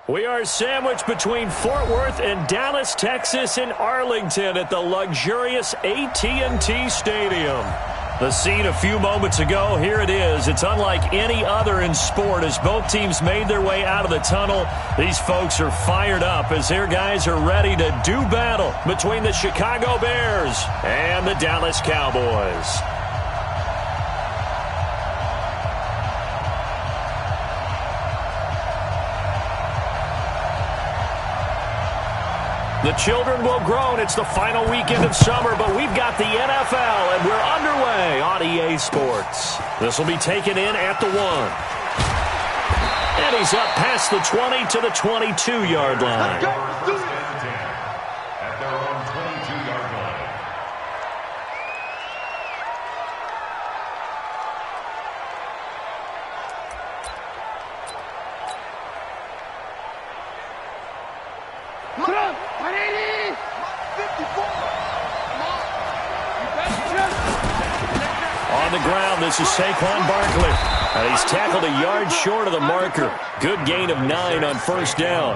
We are sandwiched between Fort Worth and Dallas, Texas in Arlington at the luxurious AT&T Stadium. The scene a few moments ago, here it is. It's unlike any other in sport as both teams made their way out of the tunnel. These folks are fired up as their guys are ready to do battle between the Chicago Bears and the Dallas Cowboys. The children will groan. It's the final weekend of summer, but we've got the NFL, and we're underway on EA Sports. This will be taken in at the 1. And he's up past the 20 to the 22-yard line. At their own 22-yard line. On the ground, this is Saquon Barkley. And he's tackled a yard short of the marker. Good gain of 9 on first down.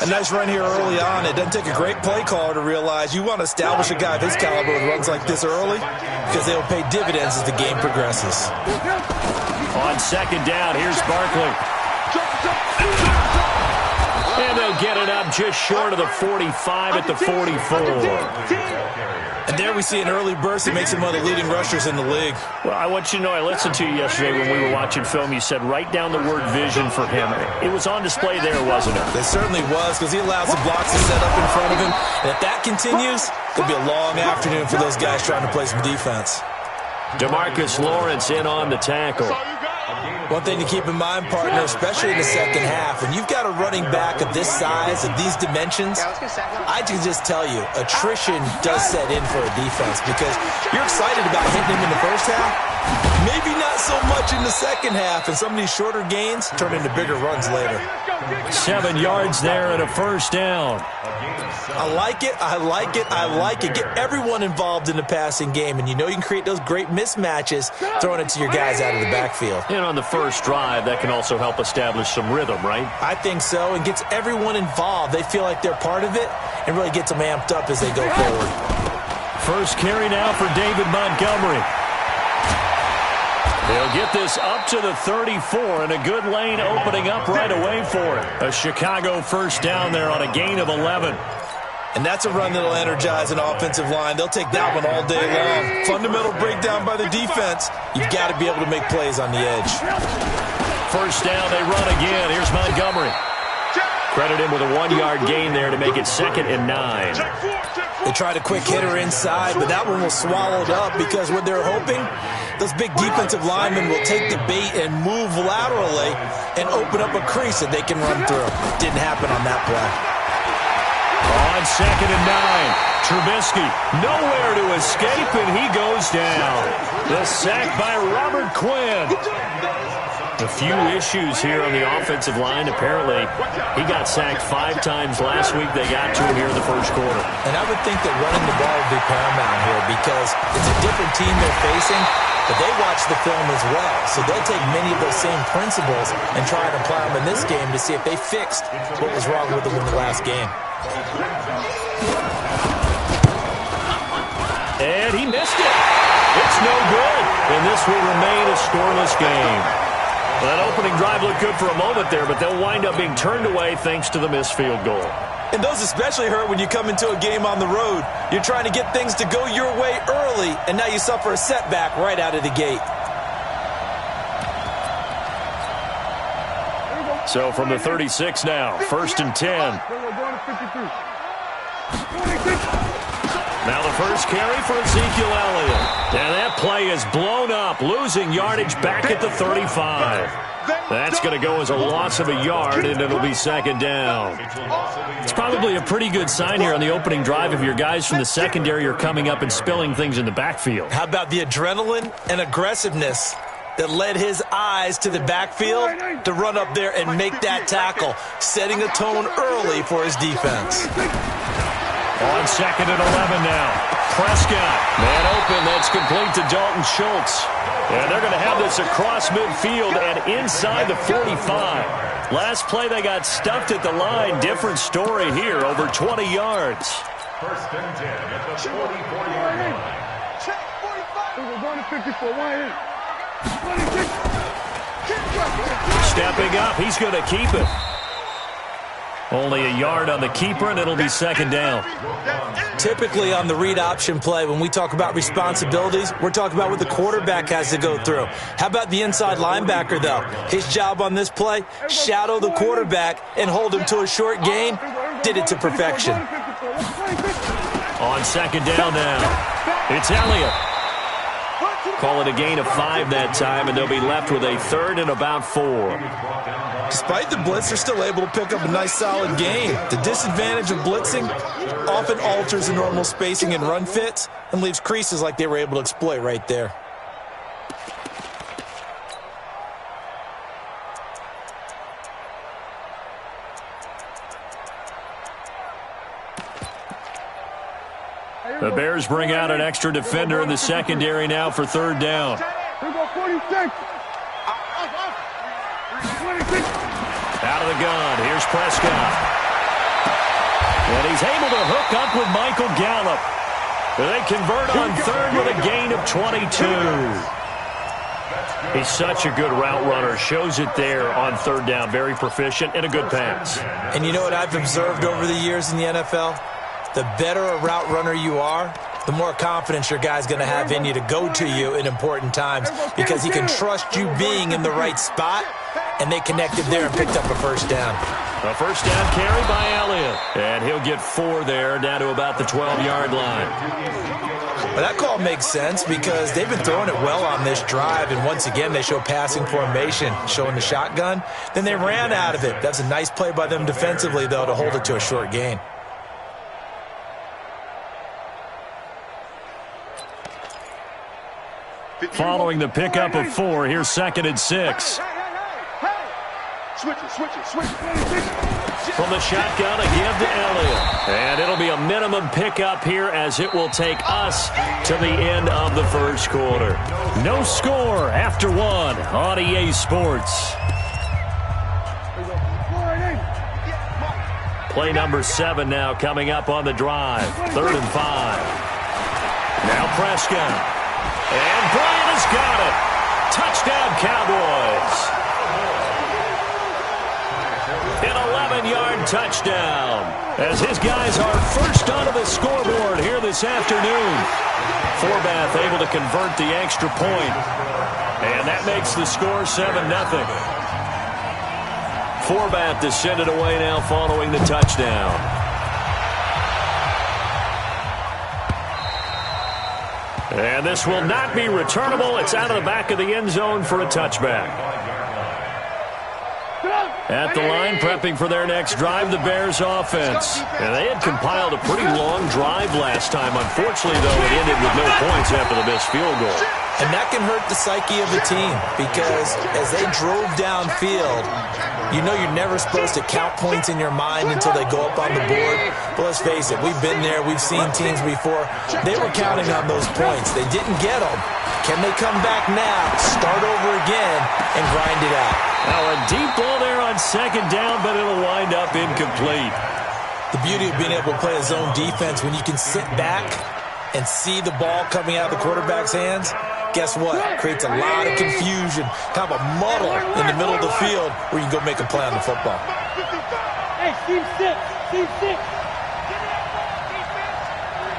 A nice run here early on. It doesn't take a great play caller to realize you want to establish a guy of his caliber with runs like this early because they will pay dividends as the game progresses. On second down, here's Barkley. And they'll get it up just short of the 45 at the 44. And there we see an early burst that makes him one of the leading rushers in the league. Well, I want you to know, I listened to you yesterday when we were watching film. You said write down the word vision for him. It was on display there, wasn't it? It certainly was, because he allows the blocks to set up in front of him. And if that continues, it'll be a long afternoon for those guys trying to play some defense. DeMarcus Lawrence in on the tackle. One thing to keep in mind, partner, especially in the second half, when you've got a running back of this size, of these dimensions, I can just tell you, attrition does set in for a defense because you're excited about hitting him in the first half, maybe not so much in the second half, and some of these shorter gains turn into bigger runs later. 7 yards there and a first down. I like it, I like it, I like it. Get everyone involved in the passing game, and you know you can create those great mismatches throwing it to your guys out of the backfield. And on the first drive, that can also help establish some rhythm, right? I think so, and gets everyone involved. They feel like they're part of it and really gets them amped up as they go forward. First carry now for David Montgomery. They'll get this up to the 34, and a good lane opening up right away for it. A Chicago first down there on a gain of 11. And that's a run that'll energize an offensive line. They'll take that one all day long. Fundamental breakdown by the defense. You've got to be able to make plays on the edge. First down, they run again. Here's Montgomery. Credit him with a 1-yard gain there to make it 2nd and 9. They tried a quick hitter inside, but that one was swallowed up because what they're hoping, those big defensive linemen will take the bait and move laterally and open up a crease that they can run through. Didn't happen on that play. On 2nd and 9, Trubisky nowhere to escape, and he goes down. The sack by Robert Quinn. A few issues here on the offensive line. Apparently, he got sacked 5 times last week. They got to him here in the first quarter. And I would think that running the ball would be paramount here because it's a different team they're facing, but they watch the film as well. So they'll take many of those same principles and try and apply them in this game to see if they fixed what was wrong with them in the last game. And he missed it. It's no good. And this will remain a scoreless game. Well, that opening drive looked good for a moment there, but they'll wind up being turned away thanks to the missed field goal. And those especially hurt when you come into a game on the road. You're trying to get things to go your way early, and now you suffer a setback right out of the gate. So from the 36 now, 1st and 10. Now the first carry for Ezekiel Elliott. And that play is blown up, losing yardage back at the 35. That's going to go as a loss of a yard, and it'll be second down. It's probably a pretty good sign here on the opening drive if your guys from the secondary are coming up and spilling things in the backfield. How about the adrenaline and aggressiveness that led his eyes to the backfield to run up there and make that tackle, setting a tone early for his defense. On second and 11 now. Prescott, man open, that's complete to Dalton Schultz. And they're going to have this across midfield and inside the 45. Last play they got stuffed at the line. Different story here, over 20 yards. First and 10 at the 44-yard line. Check 45. We're going to 54. Wide in. 26. Stepping up, he's going to keep it. Only a yard on the keeper, and it'll be second down. Typically on the read option play, when we talk about responsibilities, we're talking about what the quarterback has to go through. How about the inside linebacker, though? His job on this play, shadow the quarterback and hold him to a short gain. Did it to perfection. On second down now, it's Elliott. Call it a gain of 5 that time, and they'll be left with a third and about 4. Despite the blitz, they're still able to pick up a nice solid gain. The disadvantage of blitzing often alters the normal spacing and run fits and leaves creases like they were able to exploit right there. The Bears bring out an extra defender in the secondary now for third down. We go 46. Out of the gun, here's Prescott. And he's able to hook up with Michael Gallup. They convert on third with a gain of 22. He's such a good route runner. Shows it there on third down. Very proficient and a good pass. And you know what I've observed over the years in the NFL? The better a route runner you are, the more confidence your guy's going to have in you to go to you in important times because he can trust you being in the right spot, and they connected there and picked up a first down. A first down carry by Elliott, and he'll get 4 there, down to about the 12-yard line. Well, that call makes sense because they've been throwing it well on this drive, and once again they show passing formation, showing the shotgun. Then they ran out of it. That's a nice play by them defensively, though, to hold it to a short gain. Following the pickup of 4, here's second and 6. Switch it. From the shotgun, a give to Elliott. And it'll be a minimum pickup here as it will take us to the end of the first quarter. No score after 1 on EA Sports. Play number 7 now coming up on the drive. 3rd and 5. Now Prescott. And Bryant has got it. Touchdown, Cowboys. An 11-yard touchdown as his guys are first onto the scoreboard here this afternoon. Forbath able to convert the extra point. And that makes the score 7-0. Forbath to send it away now following the touchdown. And this will not be returnable. It's out of the back of the end zone for a touchback. At the line, prepping for their next drive, the Bears offense. And they had compiled a pretty long drive last time. Unfortunately, though, it ended with no points after the missed field goal. And that can hurt the psyche of the team because as they drove downfield, you know you're never supposed to count points in your mind until they go up on the board. But let's face it, we've been there. We've seen teams before. They were counting on those points. They didn't get them. Can they come back now, start over again, and grind it out? Now a deep ball there on second down, but it'll wind up incomplete. The beauty of being able to play a zone defense when you can sit back and see the ball coming out of the quarterback's hands, guess what? Creates a lot of confusion, kind of a muddle in the middle of the field where you can go make a play on the football. Hey, Steve 6.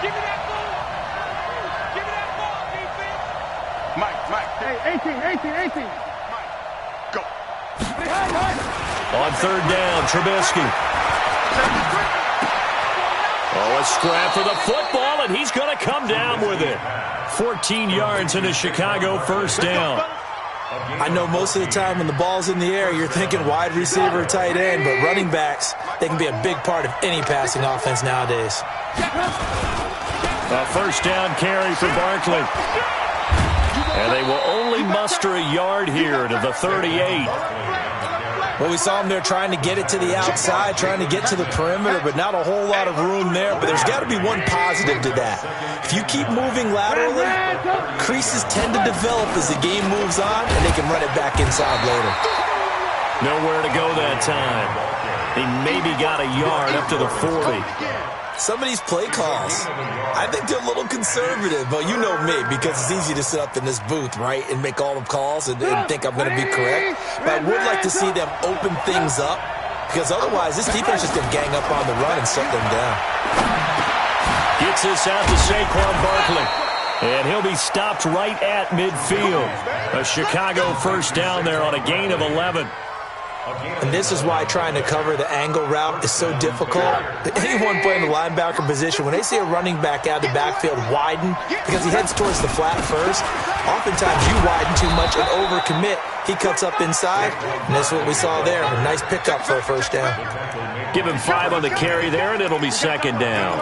Give me that ball. Give me that ball, defense. Mike. Hey, 18. Mike, go. On third down, Trubisky. Oh, a scrap for the football, ball, and he's going to come down with it. 14 yards and a Chicago first down. I know most of the time when the ball's in the air, you're thinking wide receiver, tight end, but running backs, they can be a big part of any passing offense nowadays. A first down carry for Barkley. And they will only muster a yard here to the 38. Well, we saw them there trying to get it to the outside, trying to get to the perimeter, but not a whole lot of room there. But there's got to be one positive to that. If you keep moving laterally, creases tend to develop as the game moves on, and they can run it back inside later. Nowhere to go that time. He maybe got a yard up to the 40. Some of these play calls, I think they're a little conservative, but you know me, because it's easy to sit up in this booth, right, and make all the calls and think I'm going to be correct. But I would like to see them open things up, because otherwise this defense is going to gang up on the run and shut them down. Gets this out to Saquon Barkley, and he'll be stopped right at midfield. A Chicago first down there on a gain of 11. And this is why trying to cover the angle route is so difficult. Anyone playing the linebacker position, when they see a running back out of the backfield widen because he heads towards the flat first, oftentimes you widen too much and overcommit. He cuts up inside, and that's what we saw there. A nice pickup for a first down. Give him 5 on the carry there, and it'll be second down.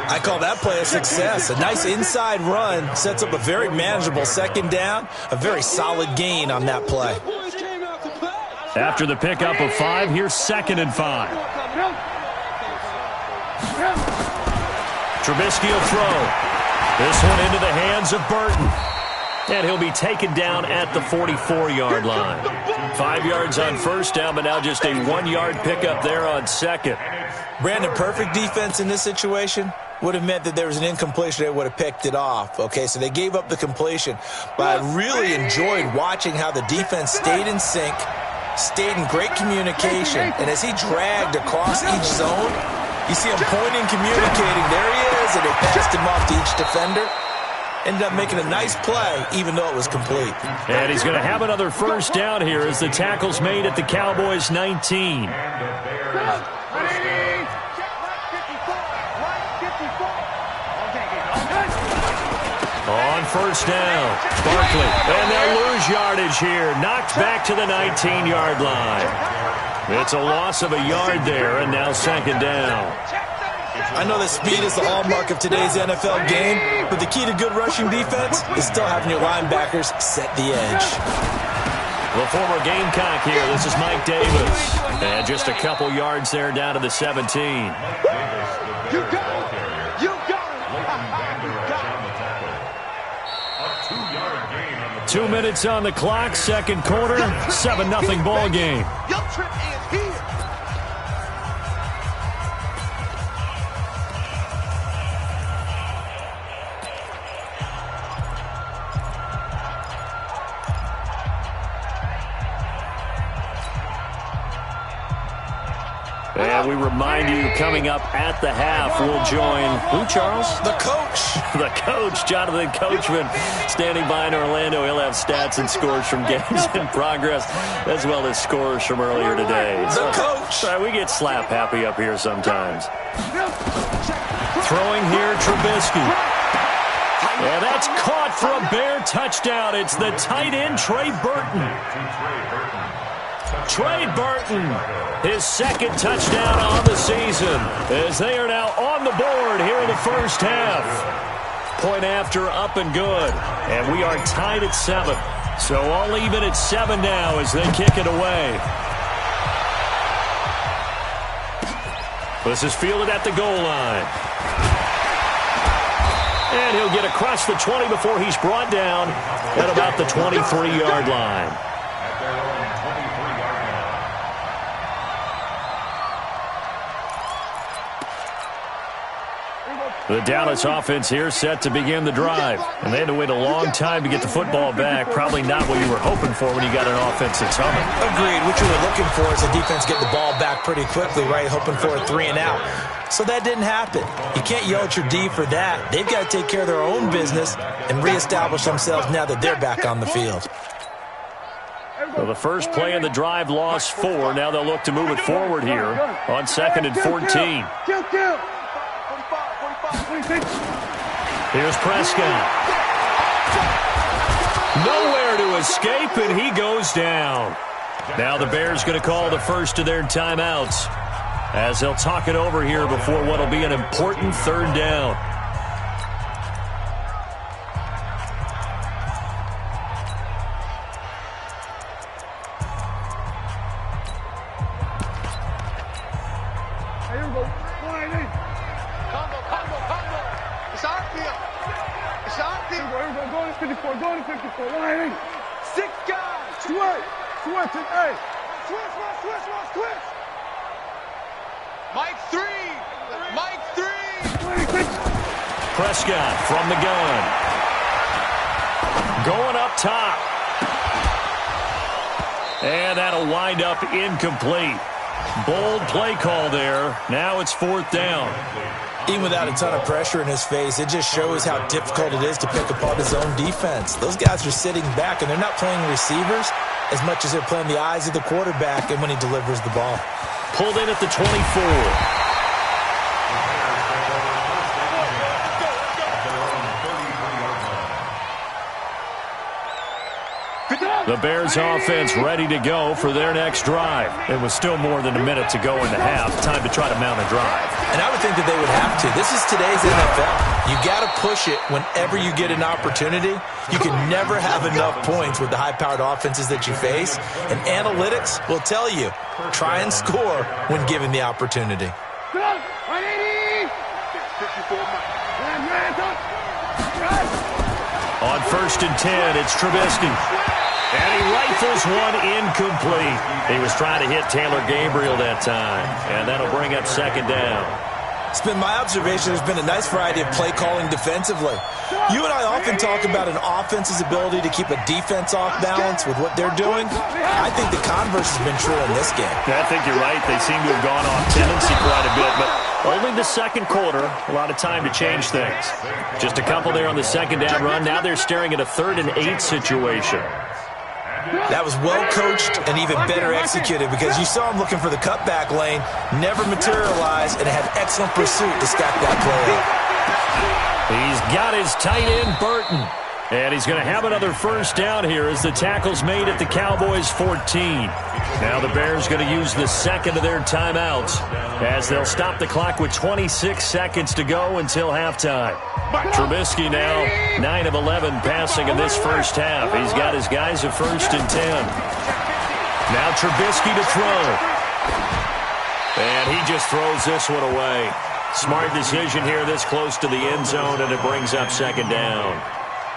I call that play a success. A nice inside run sets up a very manageable second down, a very solid gain on that play. After the pickup of 5, here's 2nd and 5. Trubisky will throw. This one into the hands of Burton. And he'll be taken down at the 44-yard line. 5 yards on first down, but now just a 1-yard pickup there on second. Brandon, perfect defense in this situation would have meant that there was an incompletion. They would have picked it off. Okay, so they gave up the completion. But I really enjoyed watching how the defense stayed in sync, stayed in great communication, and as he dragged across each zone, you see him pointing, communicating. There he is, and they passed him off to each defender. Ended up making a nice play, even though it was complete. And he's going to have another first down here as the tackle's made at the Cowboys' 19. On first down, Barkley, and they'll lose yardage here. Knocked back to the 19-yard line. It's a loss of a yard there, and now second down. I know that speed is the hallmark of today's NFL game, but the key to good rushing defense is still having your linebackers set the edge. The former Gamecock here. This is Mike Davis. And just a couple yards there down to the 17. You got it. You got it. 2 minutes on the clock, second quarter, 7-0 ball game. Your trip is here. And we remind you, coming up at the half, we'll join, who, Charles? The coach. The coach, Jonathan Coachman, standing by in Orlando. He'll have stats and scores from games in progress, as well as scores from earlier today. The coach. We get slap happy up here sometimes. Throwing here, Trubisky. And that's caught for a Bear touchdown. It's the tight end, Trey Burton. Trey Burton, his second touchdown on the season, as they are now on the board here in the first half. Point after, up and good. And we are tied at 7. So all even at 7 now as they kick it away. This is fielded at the goal line. And he'll get across the 20 before he's brought down at about the 23-yard line. The Dallas offense here set to begin the drive. And they had to wait a long time to get the football back. Probably not what you were hoping for when you got an offense that's humming. Agreed. What you were looking for is the defense get the ball back pretty quickly, right? Hoping for a 3 and out. So that didn't happen. You can't yell at your D for that. They've got to take care of their own business and reestablish themselves now that they're back on the field. Well, the first play in the drive lost 4. Now they'll look to move it forward here on 2nd and 14. 45, 46. Here's Prescott. Nowhere to escape, and he goes down. Now the Bears going to call the first of their timeouts as they'll talk it over here before what will be an important third down. Prescott from the gun. Going up top. And that'll wind up incomplete. Bold play call there. Now it's fourth down. Even without a ton of pressure in his face, it just shows how difficult it is to pick apart his own defense. Those guys are sitting back, and they're not playing receivers as much as they're playing the eyes of the quarterback and when he delivers the ball. Pulled in at the 24. The Bears offense ready to go for their next drive. It was still more than a minute to go in the half. Time to try to mount a drive. And I would think that they would have to. This is today's NFL. You got to push it whenever you get an opportunity. You can never have enough points with the high-powered offenses that you face. And analytics will tell you, try and score when given the opportunity. On 1st and 10, it's Trubisky. And he rifles one incomplete. He was trying to hit Taylor Gabriel that time. And that'll bring up second down. It's been my observation there's been a nice variety of play calling defensively. You and I often talk about an offense's ability to keep a defense off balance with what they're doing. I think the converse has been true in this game. I think you're right. They seem to have gone off tendency quite a bit, but only the second quarter, a lot of time to change things. Just a couple there on the second down run. Now they're staring at a 3rd and 8 situation. That was well coached and even better executed because you saw him looking for the cutback lane, never materialized, and had excellent pursuit to stack that play up. He's got his tight end, Burton. And he's going to have another first down here as the tackle's made at the Cowboys' 14. Now the Bears going to use the second of their timeouts as they'll stop the clock with 26 seconds to go until halftime. Trubisky now 9 of 11 passing in this first half. He's got his guys at 1st and 10. Now Trubisky to throw. And he just throws this one away. Smart decision here this close to the end zone, and it brings up second down.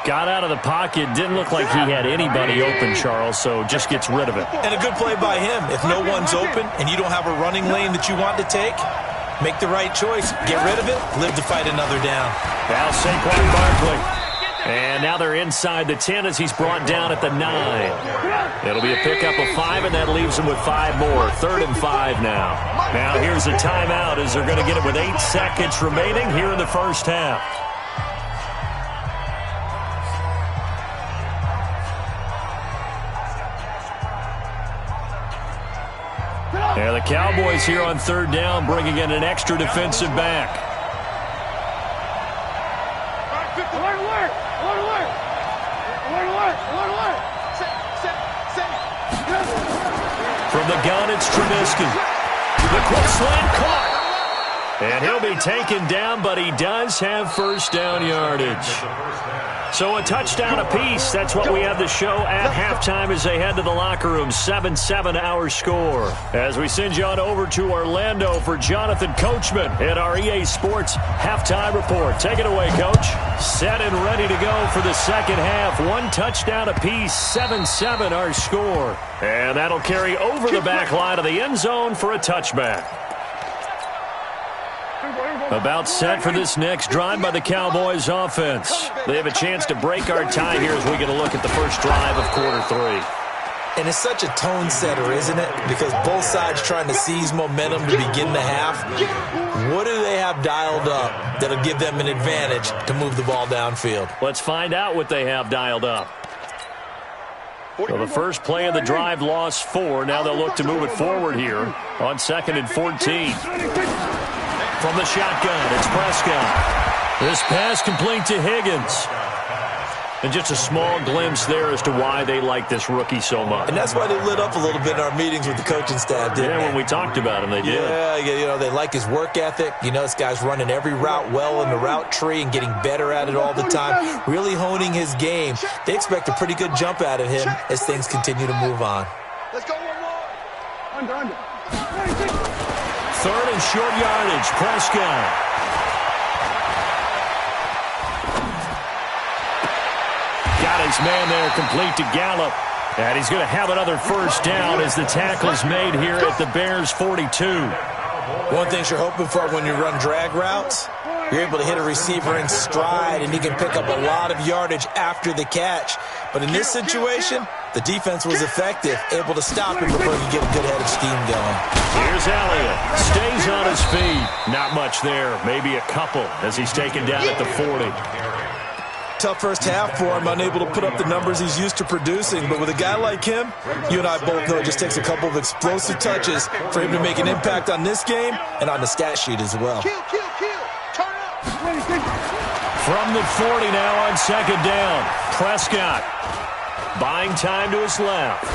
Got out of the pocket. Didn't look like he had anybody open, Charles, so just gets rid of it. And a good play by him. If no one's open and you don't have a running lane that you want to take, make the right choice. Get rid of it. Live to fight another down. Now Saquon Barkley. And now they're inside the 10 as he's brought down at the 9. It'll be a pickup of 5, and that leaves him with 5 more. 3rd and 5 now. Now here's a timeout as they're going to get it with 8 seconds remaining here in the first half. Yeah, the Cowboys here on 3rd down bringing in an extra defensive back. From the gun, it's Trubisky. The quick slant caught. And he'll be taken down, but he does have first down yardage. So a touchdown apiece. That's what we have to show at halftime as they head to the locker room. 7-7 our score. As we send you on over to Orlando for Jonathan Coachman at our EA Sports halftime report. Take it away, Coach. Set and ready to go for the second half. 1 touchdown apiece. 7-7 our score. And that'll carry over the back line of the end zone for a touchback. About set for this next drive by the Cowboys offense. They have a chance to break our tie here as we get a look at the first drive of quarter 3. And it's such a tone setter, isn't it? Because both sides trying to seize momentum to begin the half. What do they have dialed up that'll give them an advantage to move the ball downfield? Let's find out what they have dialed up. So the first play of the drive lost 4. Now they'll look to move it forward here on 2nd and 14. From the shotgun, it's Prescott. This pass complete to Higgins. And just a small glimpse there as to why they like this rookie so much. And that's why they lit up a little bit in our meetings with the coaching staff, didn't they? When we talked about him, they did. Yeah, they like his work ethic. This guy's running every route well in the route tree and getting better at it all the time, really honing his game. They expect a pretty good jump out of him as things continue to move on. Let's go one more. Under. 3rd and short yardage. Prescott. Got his man there, complete to Gallup. And he's going to have another first down as the tackle's made here at the Bears' 42. One thing you're hoping for when you run drag routes, you're able to hit a receiver in stride, and he can pick up a lot of yardage after the catch. But in this situation, the defense was effective, able to stop him before he could get a good head of steam going. Here's Elliott. Stays on his feet. Not much there. Maybe a couple as he's taken down at the 40. Tough first half for him, unable to put up the numbers he's used to producing. But with a guy like him, you and I both know it just takes a couple of explosive touches for him to make an impact on this game and on the stat sheet as well. Kill. Turn up. From the 40 now on 2nd down. Prescott buying time to his left.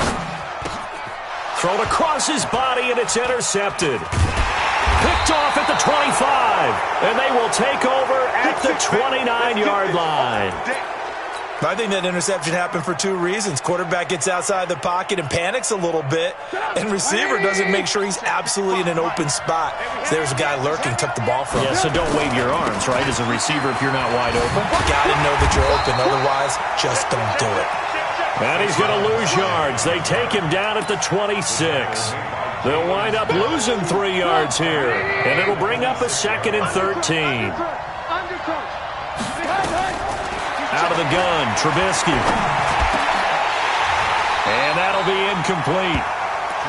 Thrown across his body, and it's intercepted. Picked off at the 25, and they will take over at the 29-yard line. I think that interception happened for 2 reasons. Quarterback gets outside the pocket and panics a little bit, and receiver doesn't make sure he's absolutely in an open spot. So there's a guy lurking, took the ball from him. Yeah, so don't wave your arms, right, as a receiver if you're not wide open. Got to know that you're open. Otherwise, just don't do it. And he's going to lose yards. They take him down at the 26. They'll wind up losing 3 yards here, and it'll bring up a 2nd and 13. Out of the gun, Trubisky. And that'll be incomplete.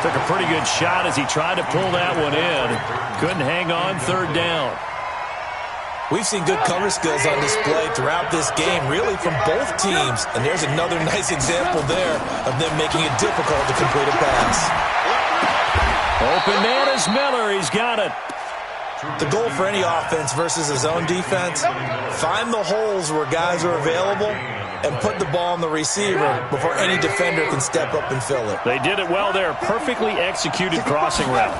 Took a pretty good shot as he tried to pull that one in. Couldn't hang on 3rd down. We've seen good cover skills on display throughout this game, really from both teams. And there's another nice example there of them making it difficult to complete a pass. Open man is Miller. He's got it. The goal for any offense versus his own defense, find the holes where guys are available and put the ball on the receiver before any defender can step up and fill it. They did it well there. Perfectly executed crossing route.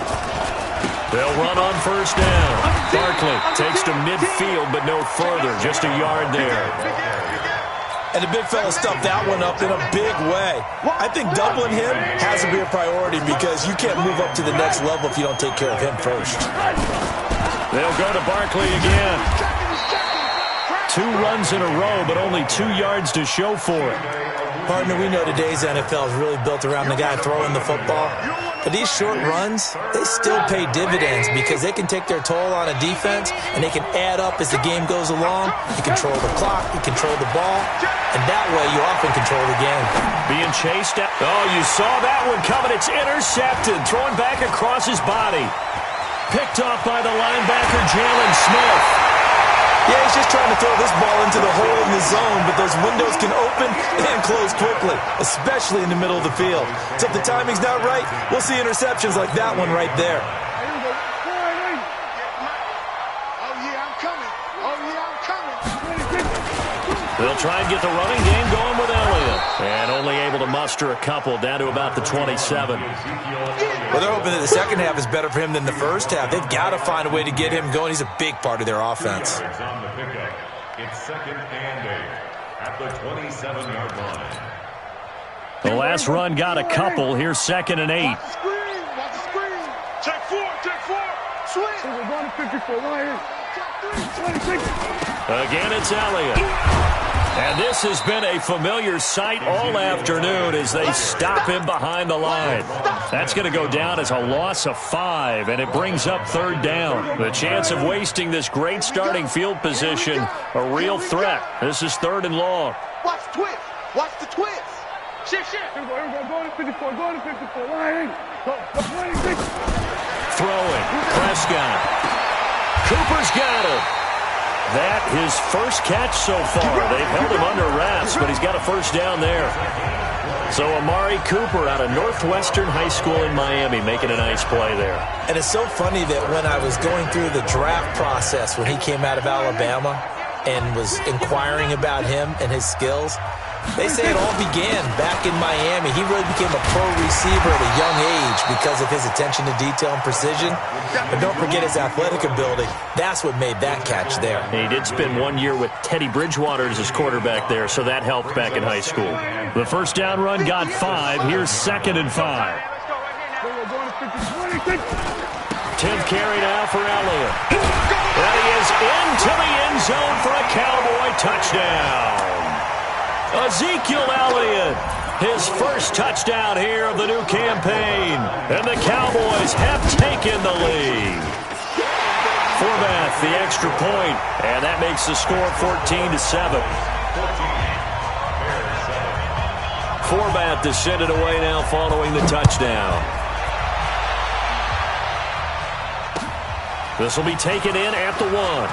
They'll run on 1st down. Barkley takes to midfield, but no further. Just a yard there. And the big fella stuffed that one up in a big way. I think doubling him has to be a priority because you can't move up to the next level if you don't take care of him first. They'll go to Barkley again. 2 runs in a row, but only 2 yards to show for it. Partner, we know today's NFL is really built around the guy throwing the football. But these short runs, they still pay dividends because they can take their toll on a defense and they can add up as the game goes along. You control the clock, you control the ball, and that way you often control the game. Being chased out. Oh, you saw that one coming. It's intercepted. Throwing back across his body. Picked off by the linebacker, Jalen Smith. Yeah, he's just trying to throw this ball into the hole in the zone, but those windows can open and close quickly, especially in the middle of the field. So if the timing's not right, we'll see interceptions like that one right there. They'll try and get the running game going with Elliott. And only able to muster a couple down to about the 27. Well, they're hoping that the second half is better for him than the first half. They've got to find a way to get him going. He's a big part of their offense. It's 2nd and 8 at the 27-yard line. The last run got a couple. Here's 2nd and 8. Check 4. Switch. We're going to 54. Right here. Again, it's Elliott. And this has been a familiar sight all afternoon as they stop him behind the line. That's going to go down as a loss of 5, and it brings up 3rd down. The chance of wasting this great starting field position, a real threat. This is 3rd and long. Watch the twist. Watch the twist. Shit. Here we go. Going to 54. Going to 54. Right here. Throwing. Prescott. Cooper's got it. That his first catch so far. They've held him under wraps, but he's got a first down there. So Amari Cooper out of Northwestern High School in Miami making a nice play there. And it's so funny that when I was going through the draft process when he came out of Alabama, and was inquiring about him and his skills. They say it all began back in Miami. He really became a pro receiver at a young age because of his attention to detail and precision. But don't forget his athletic ability. That's what made that catch there. He did spend 1 year with Teddy Bridgewater as his quarterback there, so that helped back in high school. The first down run got 5. Here's 2nd and 5. 10th carry now for Elliott. And he is into the end zone for a Cowboy touchdown. Ezekiel Elliott, his first touchdown here of the new campaign. And the Cowboys have taken the lead. Forbath, the extra point, and that makes the score 14-7. Forbath to send it away now following the touchdown. This will be taken in at the 1.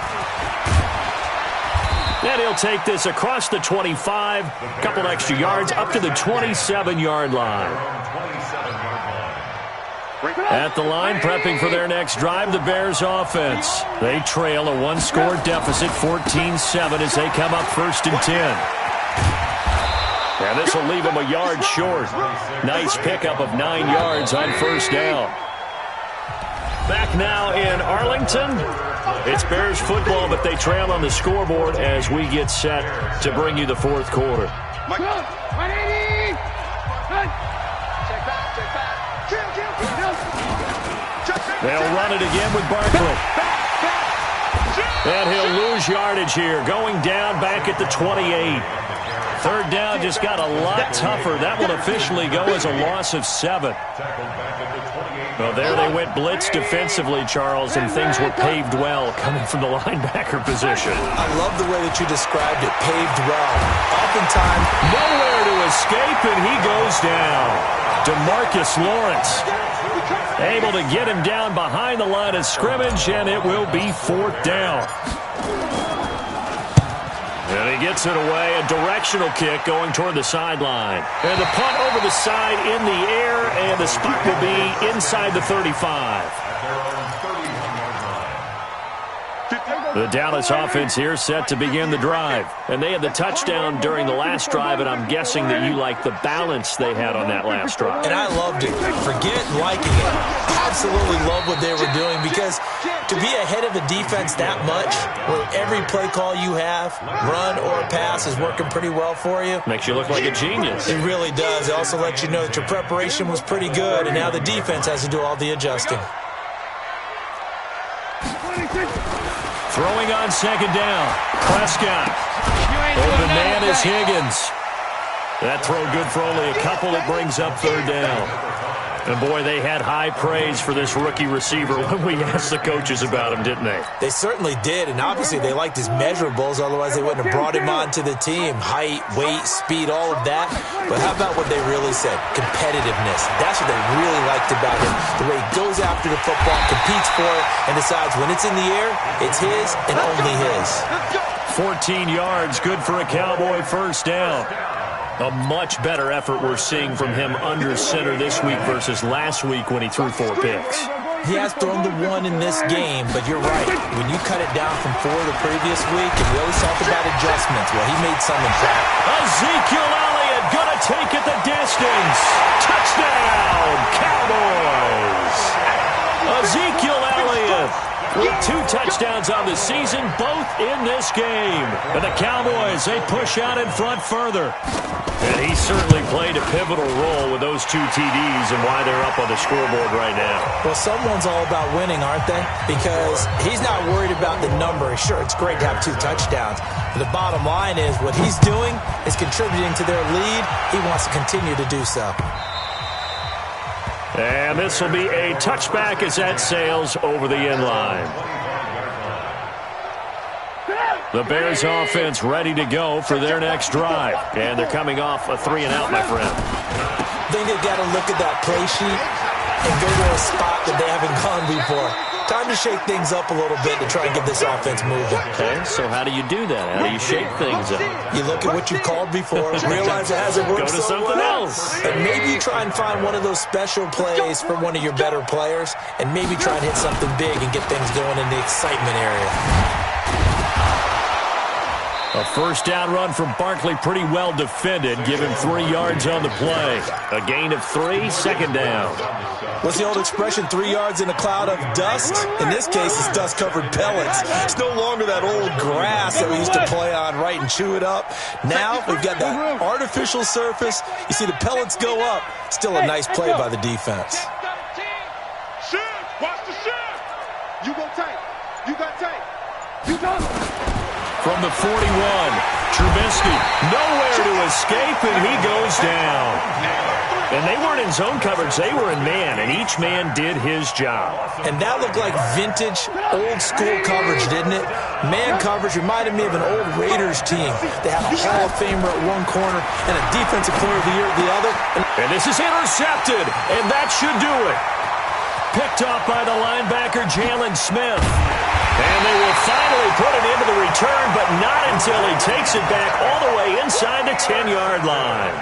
And he'll take this across the 25, a couple extra yards, up to the 27-yard line. At the line, prepping for their next drive, the Bears offense. They trail a one-score deficit, 14-7, as they come up 1st and 10. And this will leave them a yard short. Nice pickup of 9 yards on 1st down. Back now in Arlington. It's Bears football, but they trail on the scoreboard as we get set to bring you the 4th quarter. They'll run it again with Barkley. And he'll lose yardage here, going down back at the 28. 3rd down just got a lot tougher. That will officially go as a loss of 7. Well, there they went blitz defensively, Charles, and things were paved well coming from the linebacker position. I love the way that you described it, paved well. Oftentimes, nowhere to escape, and he goes down. DeMarcus Lawrence able to get him down behind the line of scrimmage, and it will be 4th down. And he gets it away, a directional kick going toward the sideline. And the punt over the side in the air, and the spot will be inside the 35. The Dallas offense here set to begin the drive. And they had the touchdown during the last drive, and I'm guessing that you like the balance they had on that last drive. And I loved it. Forget liking it. Absolutely love what they were doing, because to be ahead of a defense that much, where every play call you have, run or pass, is working pretty well for you. Makes you look like a genius. It really does. It also lets you know that your preparation was pretty good, and now the defense has to do all the adjusting. Throwing on 2nd down. Prescott. Open man is Higgins. That throw good for only a couple. It brings up 3rd down. And, boy, they had high praise for this rookie receiver when we asked the coaches about him, didn't they? They certainly did, and obviously they liked his measurables. Otherwise, they wouldn't have brought him onto the team. Height, weight, speed, all of that. But how about what they really said? Competitiveness. That's what they really liked about him. The way he goes after the football, competes for it, and decides when it's in the air, it's his and only his. 14 yards, good for a Cowboy 1st down. A much better effort we're seeing from him under center this week versus last week when he threw 4 picks. He has thrown the 1 in this game, but you're right. When you cut it down from 4 the previous week, and we always talk about adjustments, well, he made some impact. Ezekiel Elliott gonna take it the distance. Touchdown, Cowboys! Ezekiel Elliott with 2 touchdowns on the season, both in this game. And the Cowboys, they push out in front further. And he certainly played a pivotal role with those 2 TDs and why they're up on the scoreboard right now. Well, someone's all about winning, aren't they? Because he's not worried about the number. Sure, it's great to have 2 touchdowns. But the bottom line is what he's doing is contributing to their lead. He wants to continue to do so. And this will be a touchback as that sails over the end line. The Bears offense ready to go for their next drive. And they're coming off a 3-and-out, my friend. I think they've got to look at that play sheet and go to a spot that they haven't gone before. Time to shake things up a little bit to try and get this offense moving. Okay, so how do you do that? How do you shake things up? You look at what you called before, realize it hasn't worked so well. Go to something else. And maybe you try and find one of those special plays for one of your better players, and maybe try and hit something big and get things going in the excitement area. A first down run from Barkley, pretty well defended. Give him 3 yards on the play. A gain of 3, second down. What's the old expression, 3 yards in a cloud of dust? In this case, it's dust-covered pellets. It's no longer that old grass that we used to play on, right, and chew it up. Now we've got that artificial surface. You see the pellets go up. Still a nice play by the defense. Watch the shift. You go tight. You got tight. You got From the 41, Trubisky, nowhere to escape, and he goes down. And they weren't in zone coverage, they were in man, and each man did his job. And that looked like vintage, old-school coverage, didn't it? Man coverage reminded me of an old Raiders team. They had a Hall of Famer at one corner and a defensive player of the year at the other. And this is intercepted, and that should do it. Picked off by the linebacker, Jalen Smith. And they will finally put it into the return, but not until he takes it back all the way inside the 10-yard line.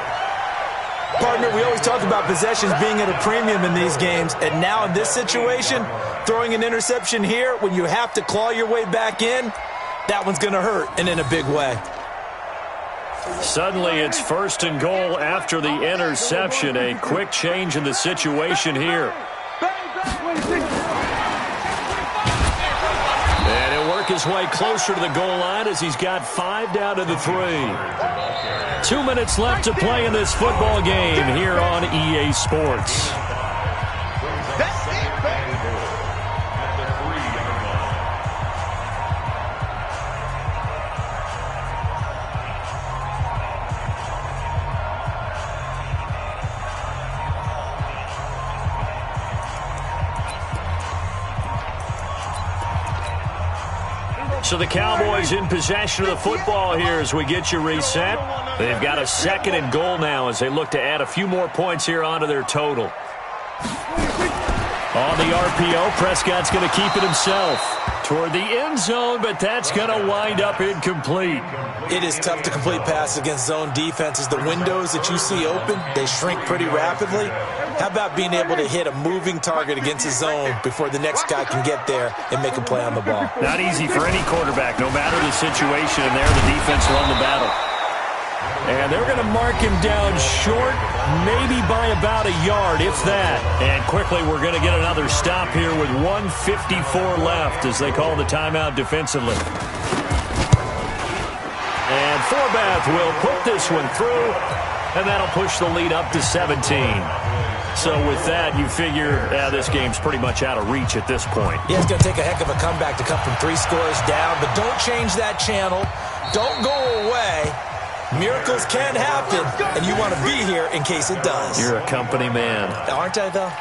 Partner, we always talk about possessions being at a premium in these games, and now in this situation, throwing an interception here when you have to claw your way back in, that one's going to hurt, and in a big way. Suddenly it's first and goal after the interception. A quick change in the situation here. And he'll work his way closer to the goal line as he's got 5 down to the 3. 2 minutes left to play in this football game here on EA Sports. So the Cowboys in possession of the football here as we get you reset. They've got a second and goal now as they look to add a few more points here onto their total. On the RPO, Prescott's going to keep it himself toward the end zone, but that's going to wind up incomplete. It is tough to complete passes against zone defenses. The windows that you see open, they shrink pretty rapidly. How about being able to hit a moving target against a zone before the next guy can get there and make a play on the ball? Not easy for any quarterback, no matter the situation, and there the defense won the battle. And they're going to mark him down short, maybe by about a yard, if that. And quickly we're going to get another stop here with 1:54 left as they call the timeout defensively. And Forbath will put this one through, and that'll push the lead up to 17. So with that, you figure this game's pretty much out of reach at this point. Yeah, it's going to take a heck of a comeback to come from 3 scores down, but don't change that channel. Don't go away. Miracles can happen, and you want to be here in case it does. You're a company man. Aren't I, though?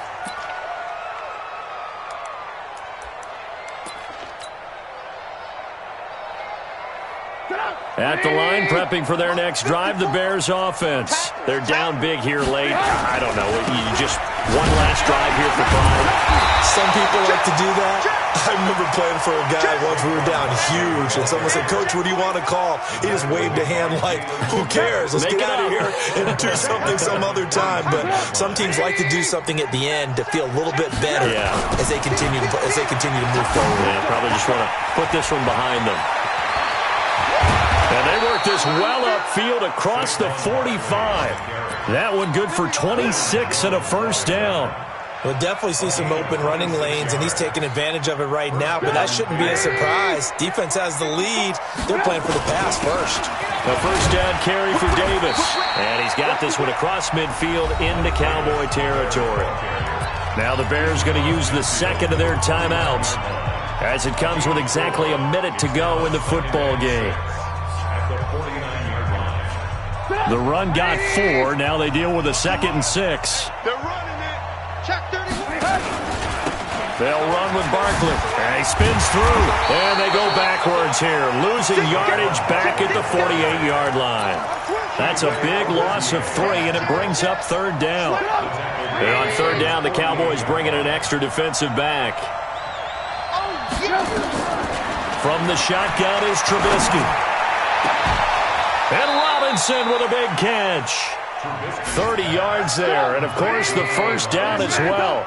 At the line, prepping for their next drive, the Bears offense. They're down big here late. I don't know. You just one last drive here for pride. Some people like to do that. I remember playing for a guy once. We were down huge, and someone said, "Coach, what do you want to call?" He just waved a hand like, "Who cares? Let's get out of here and do something some other time." But some teams like to do something at the end to feel a little bit better as they continue to move forward. Yeah, probably just want to put this one behind them. And they work this well upfield across the 45. That one good for 26 and a first down. We'll definitely see some open running lanes, and he's taking advantage of it right now, but that shouldn't be a surprise. Defense has the lead. They're playing for the pass first. A first down carry for Davis. And he's got this one across midfield into Cowboy territory. Now the Bears going to use the second of their timeouts as it comes with exactly a minute to go in the football game. The run got 4. Now they deal with a 2nd and 6. They're running it. Check 31. They'll run with Barkley. And he spins through. And they go backwards here. Losing yardage back at the 48-yard line. That's a big loss of 3, and it brings up 3rd down. And on 3rd down, the Cowboys bring in an extra defensive back. From the shotgun is Trubisky. And Robinson with a big catch. 30 yards there, and of course the first down as well.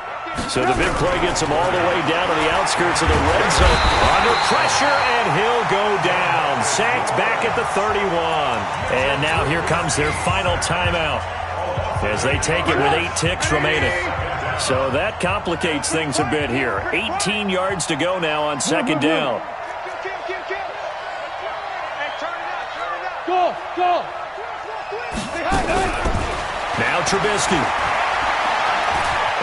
So the big play gets him all the way down to the outskirts of the red zone. Under pressure, and he'll go down. Sacked back at the 31. And now here comes their final timeout as they take it with 8 ticks remaining. So that complicates things a bit here. 18 yards to go now on second down. Go. Now Trubisky.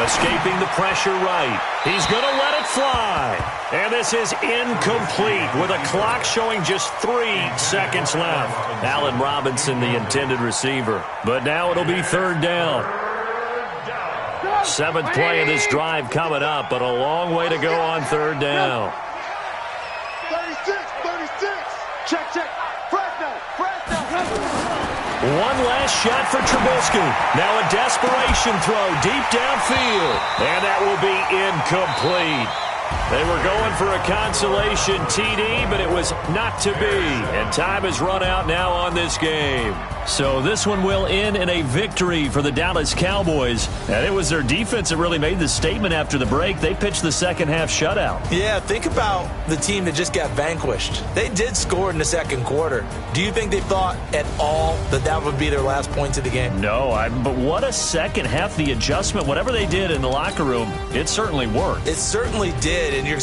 Escaping the pressure right. He's going to let it fly. And this is incomplete with a clock showing just 3 seconds left. Allen Robinson, the intended receiver. But now it'll be third down. 7th play of this drive coming up, but a long way to go on third down. 36. Check. Fresno. One last shot for Trubisky. Now a desperation throw deep downfield. And that will be incomplete. They were going for a consolation TD, but it was not to be. And time has run out now on this game. So this one will end in a victory for the Dallas Cowboys. And it was their defense that really made the statement after the break. They pitched the second half shutout. Yeah, think about the team that just got vanquished. They did score in the second quarter. Do you think they thought at all that that would be their last points of the game? No, but what a second half. The adjustment, whatever they did in the locker room, it certainly worked. It certainly did, and you're...